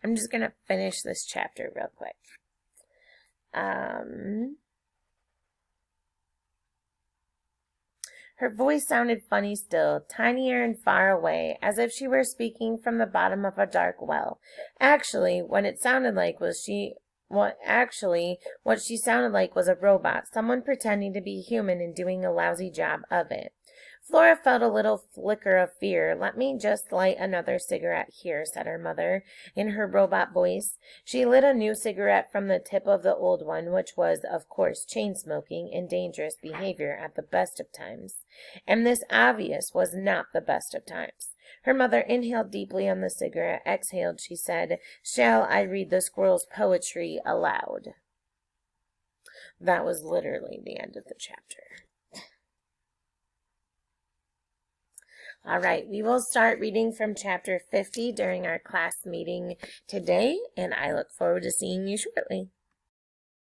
I'm just going to finish this chapter real quick. Her voice sounded funny still, tinier and far away, as if she were speaking from the bottom of a dark well. Actually, what she sounded like was a robot, someone pretending to be human and doing a lousy job of it. Flora felt a little flicker of fear. "Let me just light another cigarette here," said her mother, in her robot voice. She lit a new cigarette from the tip of the old one, which was, of course, chain-smoking and dangerous behavior at the best of times. And this obvious was not the best of times. Her mother inhaled deeply on the cigarette, exhaled. She said, "Shall I read the squirrel's poetry aloud?" That was literally the end of the chapter. All right, we will start reading from chapter 50 during our class meeting today, and I look forward to seeing you shortly.